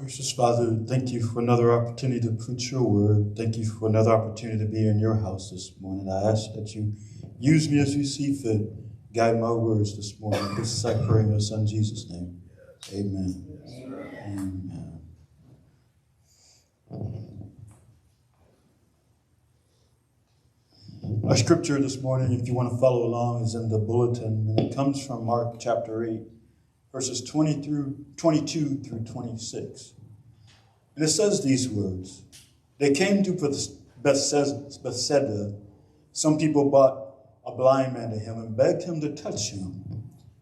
Gracious Father, thank you for another opportunity to preach your word. Thank you for another opportunity to be in your house this morning. I ask that you use me as you see fit. Guide my words this morning. This is I pray in your Son Jesus' name. Amen. Amen. Our scripture this morning, if you want to follow along, is in the bulletin, and it comes from Mark chapter 8, verses 22 through 26. And it says these words: They came to Bethsaida. Some people brought a blind man to him and begged him to touch him.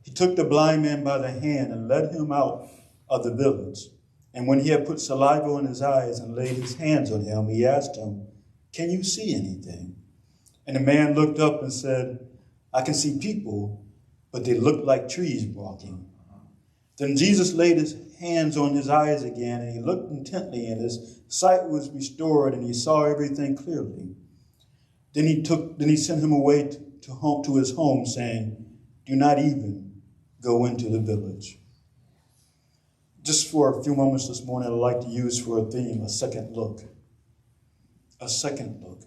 He took the blind man by the hand and led him out of the village. And when he had put saliva on his eyes and laid his hands on him, he asked him, "Can you see anything?" And the man looked up and said, "I can see people, but they look like trees walking." Then Jesus laid his hands on his eyes again, and he looked intently, and his sight was restored, and he saw everything clearly. Then he sent him away to his home, saying, "Do not even go into the village." Just for a few moments this morning, I'd like to use for a theme a second look. A second look.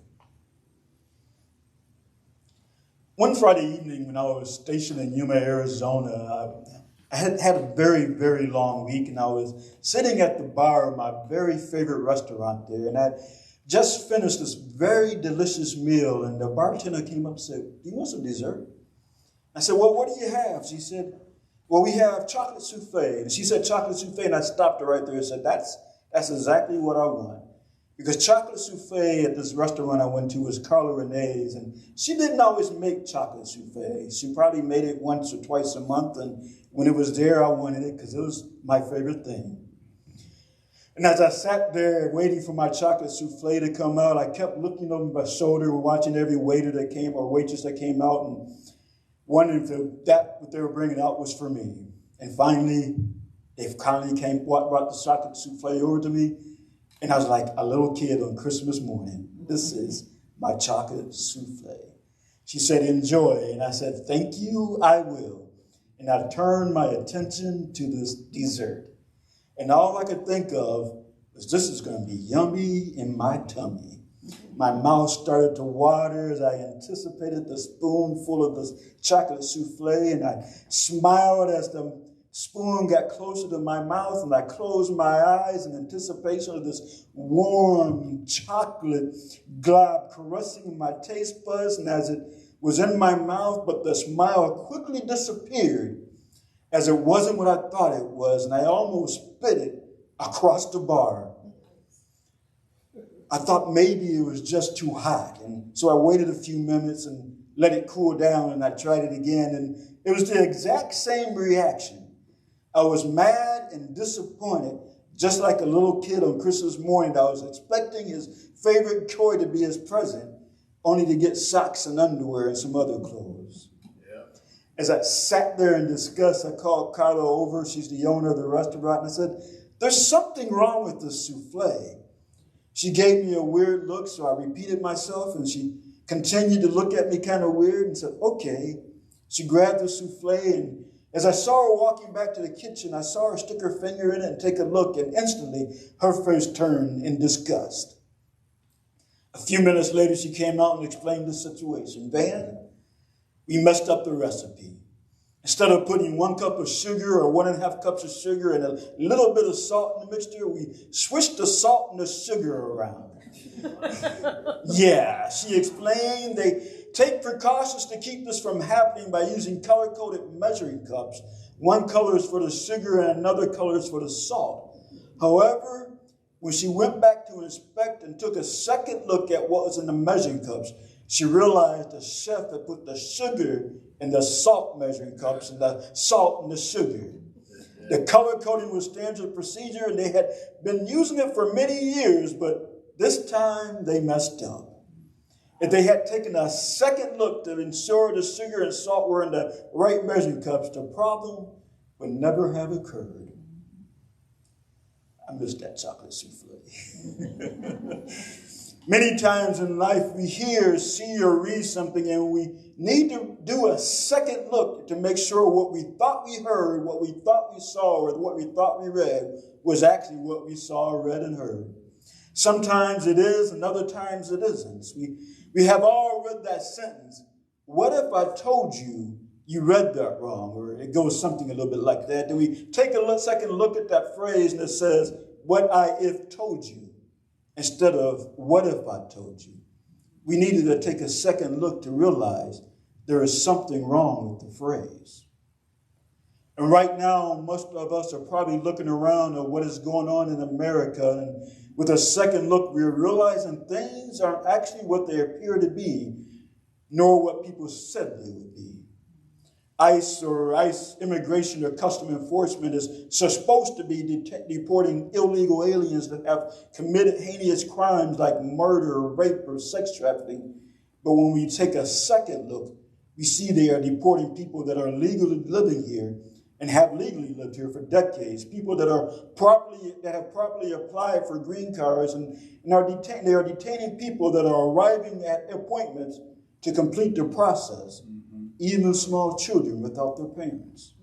One Friday evening when I was stationed in Yuma, Arizona, I had a very, very long week, and I was sitting at the bar of my very favorite restaurant there, and I just finished this very delicious meal, and the bartender came up and said, "Do you want some dessert?" I said, "Well, what do you have?" She said, "Well, we have chocolate souffle." And she said chocolate souffle, and I stopped her right there and said, that's exactly what I want. Because chocolate souffle at this restaurant I went to was Carla Renee's, and she didn't always make chocolate souffle. She probably made it once or twice a month, and when it was there, I wanted it because it was my favorite thing. And as I sat there waiting for my chocolate souffle to come out, I kept looking over my shoulder, watching every waiter that came or waitress that came out, and wondering if what they were bringing out was for me. And finally, they kindly brought the chocolate souffle over to me. And I was like a little kid on Christmas morning. "This is my chocolate souffle." She said, "Enjoy." And I said, "Thank you, I will." And I turned my attention to this dessert. And all I could think of was, this is going to be yummy in my tummy. My mouth started to water as I anticipated the spoonful of this chocolate souffle. And I smiled as the spoon got closer to my mouth, and I closed my eyes in anticipation of this warm chocolate glob caressing my taste buds. And as it was in my mouth, but the smile quickly disappeared as it wasn't what I thought it was, and I almost spit it across the bar. I thought maybe it was just too hot, and so I waited a few minutes and let it cool down, and I tried it again, and it was the exact same reaction. I was mad and disappointed, just like a little kid on Christmas morning that was expecting his favorite toy to be his present, only to get socks and underwear and some other clothes. Yeah. As I sat there in disgust, I called Carla over. She's the owner of the restaurant, and I said, "There's something wrong with the souffle." She gave me a weird look, so I repeated myself, and she continued to look at me kind of weird and said, "Okay." She grabbed the souffle, and as I saw her walking back to the kitchen, I saw her stick her finger in it and take a look, and instantly her face turned in disgust. A few minutes later, she came out and explained the situation. "Van, we messed up the recipe. Instead of putting 1 cup of sugar or 1.5 cups of sugar and a little bit of salt in the mixture, we switched the salt and the sugar around." Yeah, she explained, they take precautions to keep this from happening by using color-coded measuring cups. One color is for the sugar and another color is for the salt. However, when she went back to inspect and took a second look at what was in the measuring cups, she realized the chef had put the sugar in the salt measuring cups and the salt in the sugar. The color coding was standard procedure, and they had been using it for many years, but this time they messed up. If they had taken a second look to ensure the sugar and salt were in the right measuring cups, the problem would never have occurred. I missed that chocolate souffle. Many times in life we hear, see, or read something, and we need to do a second look to make sure what we thought we heard, what we thought we saw, or what we thought we read was actually what we saw, read, and heard. Sometimes it is, and other times it isn't. We have all read that sentence, what if I told you you read that wrong? Or it goes something a little bit like that. Do we take a second look at that phrase and it says, what I if told you? Instead of, what if I told you? We needed to take a second look to realize there is something wrong with the phrase. And right now, most of us are probably looking around at what is going on in America. And with a second look, we're realizing things aren't actually what they appear to be, nor what people said they would be. ICE immigration or custom enforcement is supposed to be deporting illegal aliens that have committed heinous crimes like murder, rape, or sex trafficking. But when we take a second look, we see they are deporting people that are legally living here and have legally lived here for decades, people that have properly applied for green cards and they are detaining people that are arriving at appointments to complete the process. Even small children without their parents.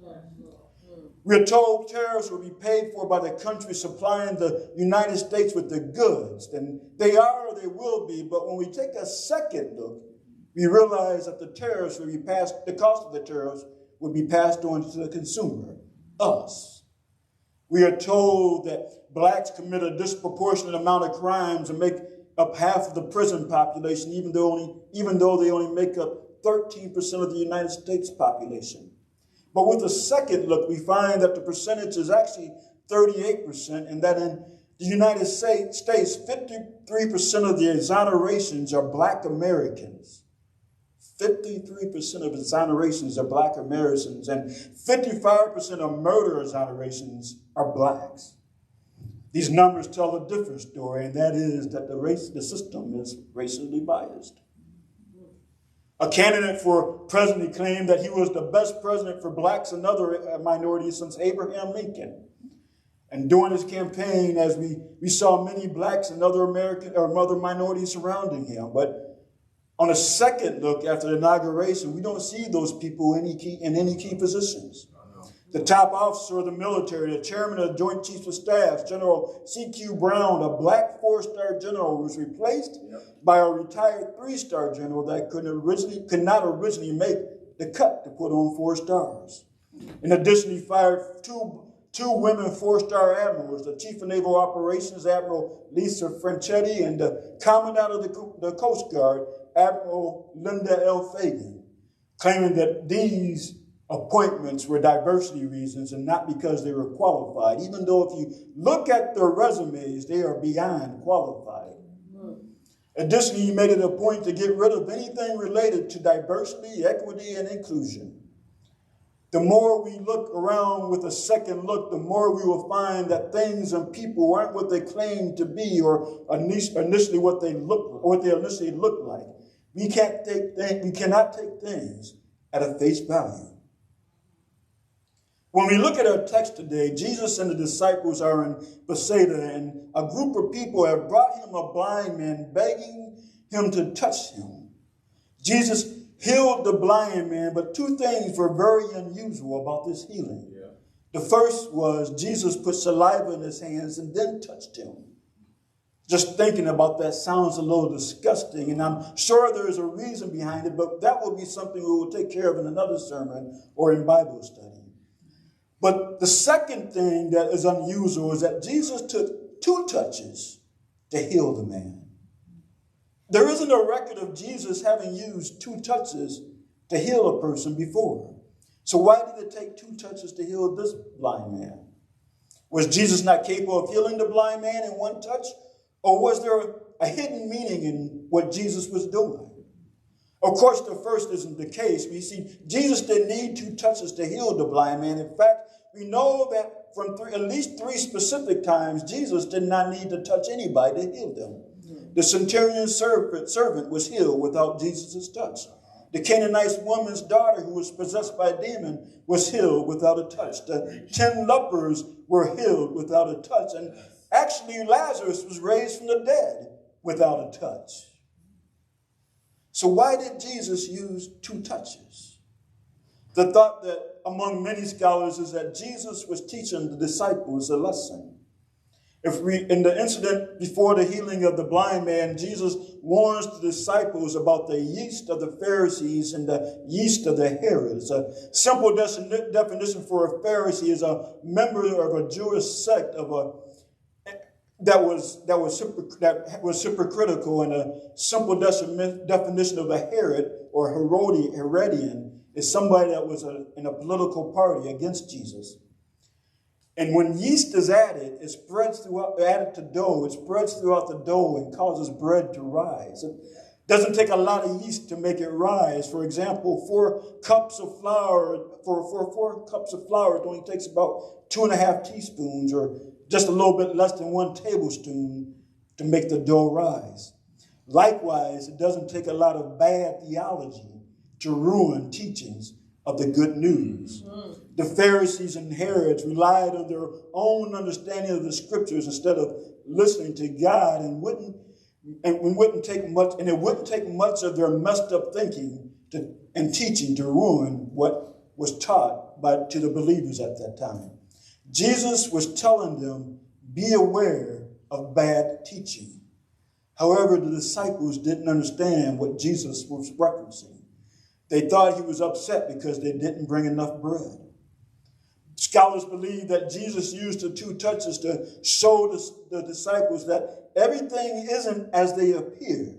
We're told terrorists will be paid for by the country supplying the United States with the goods. And they are or they will be, but when we take a second look, we realize that the cost of the terrorists will be passed on to the consumer, us. We are told that blacks commit a disproportionate amount of crimes and make up half of the prison population, even though they only make up 13% of the United States population. But with a second look, we find that the percentage is actually 38%, and that in the United States, 53% of the exonerations are black Americans. 53% of exonerations are black Americans, and 55% of murder exonerations are blacks. These numbers tell a different story, and that is that the system is racially biased. A candidate for president claimed that he was the best president for blacks and other minorities since Abraham Lincoln. And during his campaign, as we saw many blacks and other minorities surrounding him. But on a second look after the inauguration, we don't see those people in any key positions. The top officer of the military, the chairman of the Joint Chiefs of Staff, General C.Q. Brown, a black 4-star general, was replaced by a retired 3-star general that could not originally make the cut to put on 4 stars. In addition, he fired two women 4-star admirals, the Chief of Naval Operations, Admiral Lisa Franchetti, and the Commandant of the Coast Guard, Admiral Linda L. Fagan, claiming that these appointments were diversity reasons and not because they were qualified, even though if you look at their resumes, they are beyond qualified. Additionally, he made it a point to get rid of anything related to diversity, equity, and inclusion. The more we look around with a second look, the more we will find that things and people aren't what they claim to be or initially what they initially look like. We cannot take things at a face value. When we look at our text today, Jesus and the disciples are in Bethsaida, and a group of people have brought him a blind man, begging him to touch him. Jesus healed the blind man, but 2 things were very unusual about this healing. The first was Jesus put saliva in his hands and then touched him. Just thinking about that sounds a little disgusting, and I'm sure there is a reason behind it, but that will be something we will take care of in another sermon or in Bible study. But the second thing that is unusual is that Jesus took 2 touches to heal the man. There isn't a record of Jesus having used 2 touches to heal a person before. So why did it take 2 touches to heal this blind man? Was Jesus not capable of healing the blind man in 1 touch? Or was there a hidden meaning in what Jesus was doing? Of course, the first isn't the case. We see Jesus didn't need 2 touches to heal the blind man. In fact, we know that from at least 3 specific times, Jesus did not need to touch anybody to heal them. The centurion servant was healed without Jesus' touch. The Canaanite woman's daughter who was possessed by a demon was healed without a touch. The 10 lepers were healed without a touch. And actually, Lazarus was raised from the dead without a touch. So why did Jesus use 2 touches? The thought that among many scholars is that Jesus was teaching the disciples a lesson. In the incident before the healing of the blind man, Jesus warns the disciples about the yeast of the Pharisees and the yeast of the Herods. A simple definition for a Pharisee is a member of a Jewish sect that was hypocritical, and a simple definition of a Herod or Herodian is somebody that was in a political party against Jesus. And when yeast is added, it spreads throughout, added to dough, it spreads throughout the dough and causes bread to rise. It doesn't take a lot of yeast to make it rise. For example, 4 cups of flour, for 4 cups of flour, it only takes about 2.5 teaspoons, or just a little bit less than 1 tablespoon to make the dough rise. Likewise, it doesn't take a lot of bad theology to ruin teachings of the good news. The Pharisees and Herods relied on their own understanding of the scriptures instead of listening to God, and it wouldn't take much of their messed up thinking and teaching to ruin what was taught to the believers at that time. Jesus was telling them, be aware of bad teaching. However, the disciples didn't understand what Jesus was referencing. They thought he was upset because they didn't bring enough bread. Scholars believe that Jesus used the 2 touches to show the disciples that everything isn't as they appear.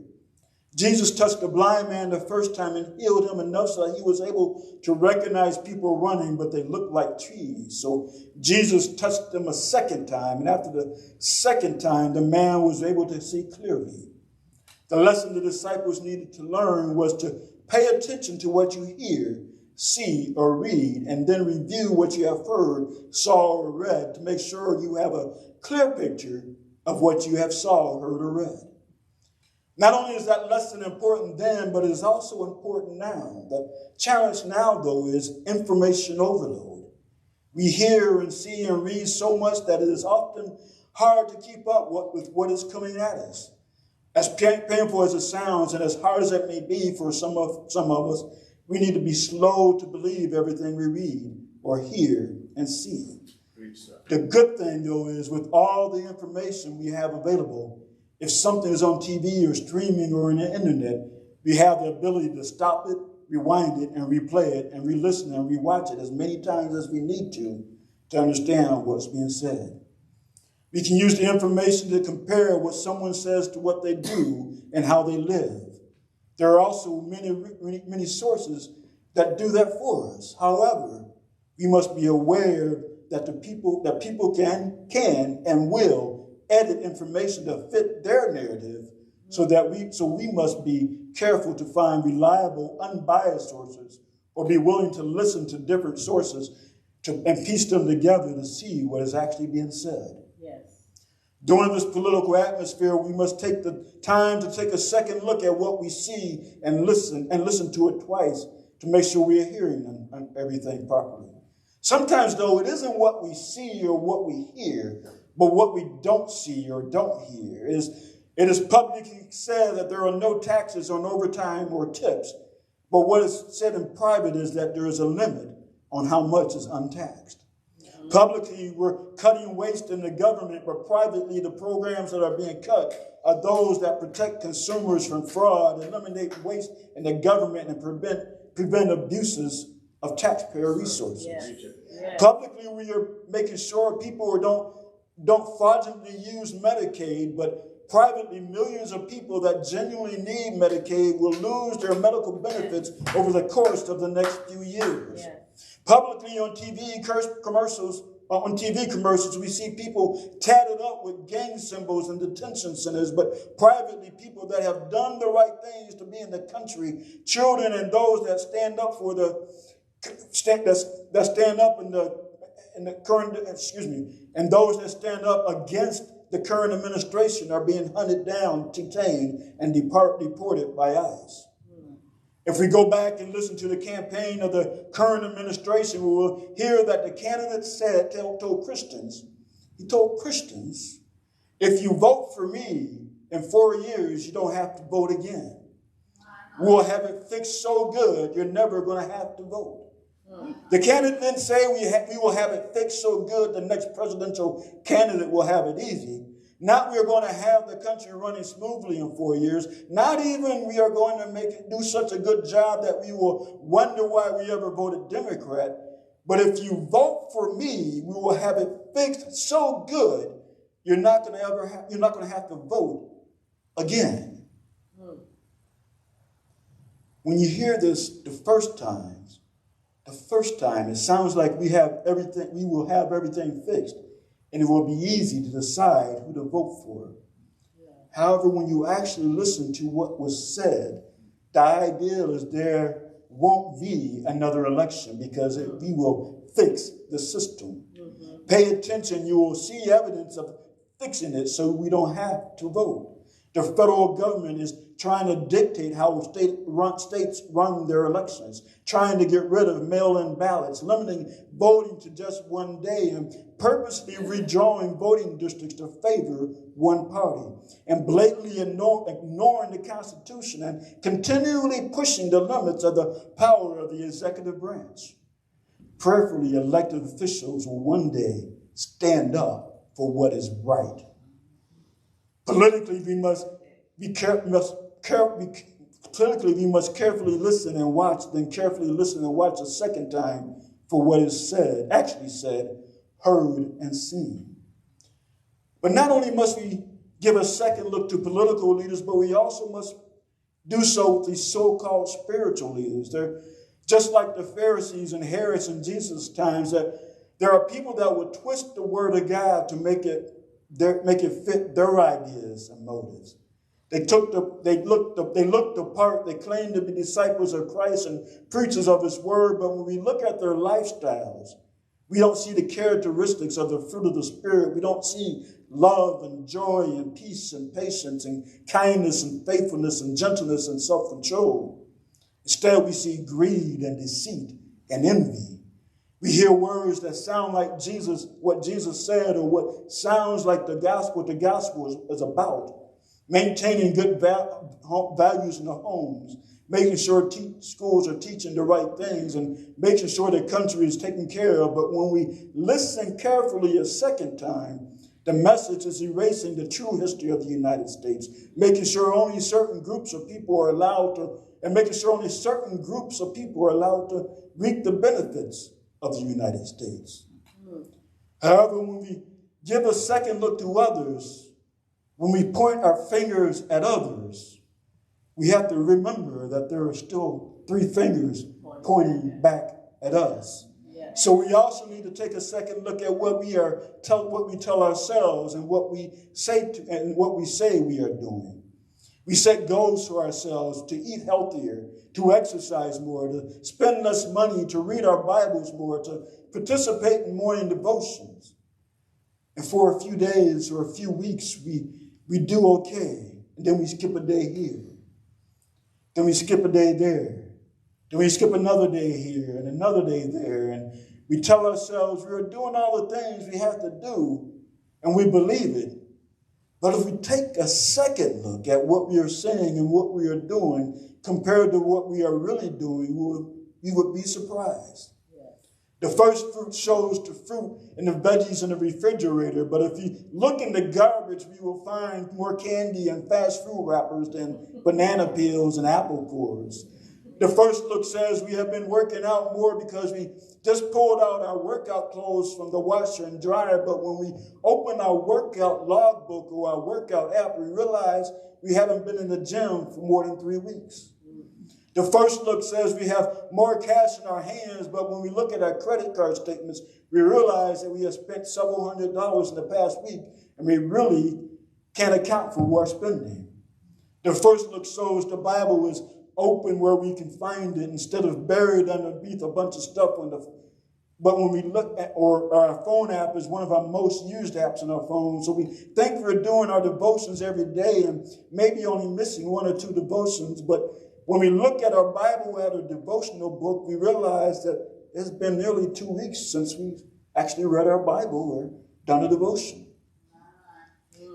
Jesus touched the blind man the first time and healed him enough so that he was able to recognize people running, but they looked like trees. So Jesus touched them a second time, and after the second time, the man was able to see clearly. The lesson the disciples needed to learn was to pay attention to what you hear, see, or read, and then review what you have heard, saw, or read to make sure you have a clear picture of what you have saw, heard, or read. Not only is that lesson important then, but it is also important now. The challenge now, though, is information overload. We hear and see and read so much that it is often hard to keep up with what is coming at us. As painful as it sounds, and as hard as it may be for some of us, we need to be slow to believe everything we read or hear and see. The good thing, though, is with all the information we have available, if something is on TV or streaming or on the internet, we have the ability to stop it, rewind it, and replay it, and re-listen and rewatch it as many times as we need to understand what's being said. We can use the information to compare what someone says to what they do and how they live. There are also many sources that do that for us. However, we must be aware that people can and will edit information to fit their narrative, so we must be careful to find reliable, unbiased sources, or be willing to listen to different sources and piece them together to see what is actually being said. During this political atmosphere, we must take the time to take a second look at what we see and listen to it twice to make sure we are hearing everything properly. Sometimes, though, it isn't what we see or what we hear, but what we don't see or don't hear. It is publicly said that there are no taxes on overtime or tips, but what is said in private is that there is a limit on how much is untaxed. Publicly, we're cutting waste in the government, but privately, the programs that are being cut are those that protect consumers from fraud, eliminate waste in the government, and prevent abuses of taxpayer resources. Publicly, we are making sure people don't fraudulently use Medicaid, but privately, millions of people that genuinely need Medicaid will lose their medical benefits over the course of the next few years. Publicly, on TV commercials, we see people tatted up with gang symbols in detention centers, but privately, people that have done the right things to be in the country, children and those that stand up and those that stand up against the current administration are being hunted down, detained, and deported by ICE. If we go back and listen to the campaign of the current administration, we will hear that the candidate told Christians, if you vote for me, in 4 years, you don't have to vote again. We'll have it fixed so good, you're never going to have to vote. The candidate didn't say we will have it fixed so good the next presidential candidate will have it easy. Not we are going to have the country running smoothly in 4 years. Not even we are going to do such a good job that we will wonder why we ever voted Democrat. But if you vote for me, we will have it fixed so good, you're not going to have to vote again. When you hear this the first time, it sounds like we will have everything fixed, and it will be easy to decide who to vote for. Yeah. However, when you actually listen to what was said, the idea is there won't be another election because we will fix the system. Mm-hmm. Pay attention, you will see evidence of fixing it so we don't have to vote. The federal government is trying to dictate how states run their elections, trying to get rid of mail-in ballots, limiting voting to just one day, and purposely redrawing voting districts to favor one party, and blatantly ignoring the Constitution and continually pushing the limits of the power of the executive branch. Prayerfully, elected officials will one day stand up for what is right. Politically, we must carefully listen and watch, then carefully listen and watch a second time for what is said, actually said, heard, and seen. But not only must we give a second look to political leaders, but we also must do so with these so-called spiritual leaders. They're just like the Pharisees and Herods in Jesus' times, that there are people that will twist the word of God to make it fit their ideas and motives. They looked the part. They claimed to be disciples of Christ and preachers of his word. But when we look at their lifestyles, we don't see the characteristics of the fruit of the Spirit. We don't see love and joy and peace and patience and kindness and faithfulness and gentleness and self-control. Instead, we see greed and deceit and envy. We hear words that sound like what Jesus said, or what sounds like the gospel is about. Maintaining good values in the homes, making sure schools are teaching the right things, and making sure the country is taken care of. But when we listen carefully a second time, the message is erasing the true history of the United States, making sure only certain groups of people are allowed to reap the benefits of the United States. However, when we give a second look to others, when we point our fingers at others, we have to remember that there are still 3 fingers pointing back at us. Yeah. So we also need to take a second look at what we tell ourselves and what we say we are doing. We set goals for ourselves to eat healthier, to exercise more, to spend less money, to read our Bibles more, to participate in morning devotions. And for a few days or a few weeks, we do okay. And then we skip a day here. Then we skip a day there. Then we skip another day here and another day there. And we tell ourselves we're doing all the things we have to do, and we believe it. But if we take a second look at what we are saying and what we are doing compared to what we are really doing, we would be surprised. The first fruit shows the fruit and the veggies in the refrigerator, but if you look in the garbage, we will find more candy and fast food wrappers than banana peels and apple cores. The first look says we have been working out more because we just pulled out our workout clothes from the washer and dryer, but when we open our workout logbook or our workout app, we realize we haven't been in the gym for more than 3 weeks. The first look says we have more cash in our hands, but when we look at our credit card statements, we realize that we have spent several $100s in the past week, and we really can't account for our spending. The first look shows the Bible is open where we can find it instead of buried underneath a bunch of stuff but when we look at, or our phone app is one of our most used apps on our phone, so we think we're doing our devotions every day and maybe only missing 1 or 2 devotions, but when we look at our Bible at a devotional book, we realize that it's been nearly 2 weeks since we've actually read our Bible or done a devotion.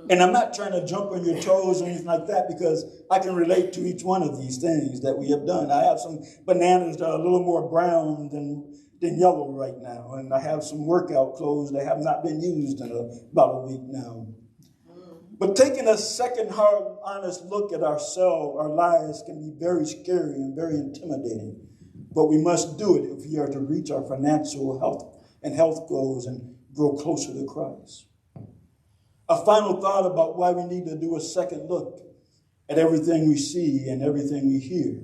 And I'm not trying to jump on your toes or anything like that, because I can relate to each one of these things that we have done. I have some bananas that are a little more brown than yellow right now. And I have some workout clothes that have not been used in about a week now. But taking a second hard, honest look at ourselves, our lives, can be very scary and very intimidating. But we must do it if we are to reach our financial health goals and grow closer to Christ. A final thought about why we need to do a second look at everything we see and everything we hear.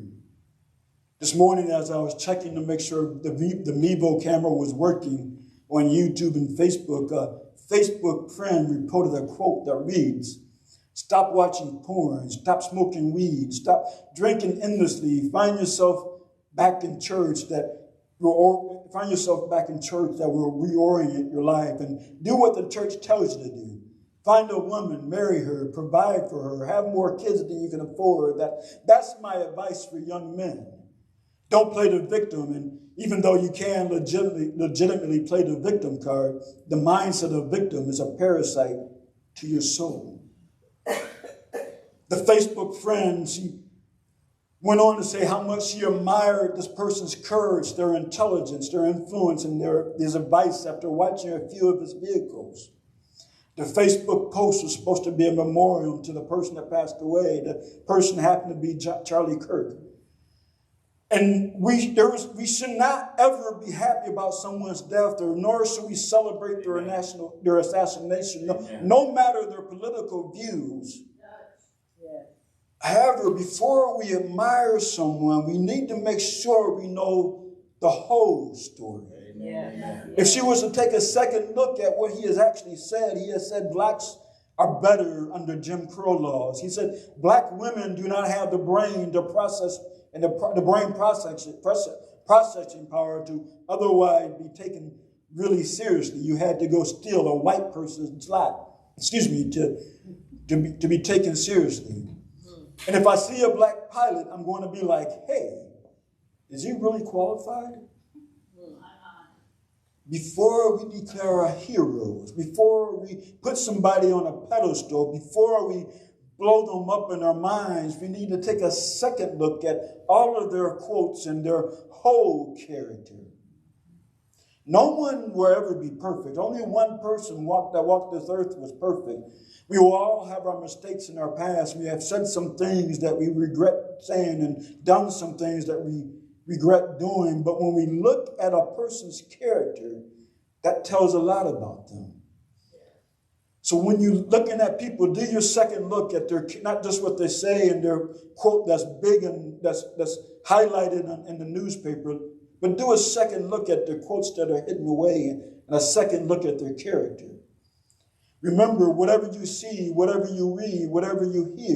This morning, as I was checking to make sure the Mevo camera was working on YouTube and Facebook, a Facebook friend reported a quote that reads, "Stop watching porn, stop smoking weed, stop drinking endlessly, find yourself back in church that will reorient your life, and do what the church tells you to do. Find a woman, marry her, provide for her, have more kids than you can afford." That's my advice for young men. Don't play the victim, and even though you can legitimately play the victim card, the mindset of victim is a parasite to your soul. The Facebook friend, she went on to say how much she admired this person's courage, their intelligence, their influence, and his advice after watching a few of his vehicles. The Facebook post was supposed to be a memorial to the person that passed away. The person happened to be Charlie Kirk. And we should not ever be happy about someone's death, nor should we celebrate their assassination, no matter their political views. However, before we admire someone, we need to make sure we know the whole story. If she was to take a second look at what he has actually said, he has said blacks are better under Jim Crow laws. He said black women do not have the brain to process and the brain processing power to otherwise be taken really seriously. You had to go steal a white person's life, to be taken seriously. And if I see a black pilot, I'm going to be like, hey, is he really qualified? Before we declare our heroes, before we put somebody on a pedestal, before we blow them up in our minds, we need to take a second look at all of their quotes and their whole character. No one will ever be perfect. Only one person that walked this earth was perfect. We will all have our mistakes in our past. We have said some things that we regret saying and done some things that we regret doing. But when we look at a person's character, that tells a lot about them. So when you're looking at people, do your second look at their, not just what they say and their quote that's big and that's highlighted in the newspaper, but do a second look at their quotes that are hidden away and a second look at their character. Remember, whatever you see, whatever you read, whatever you hear,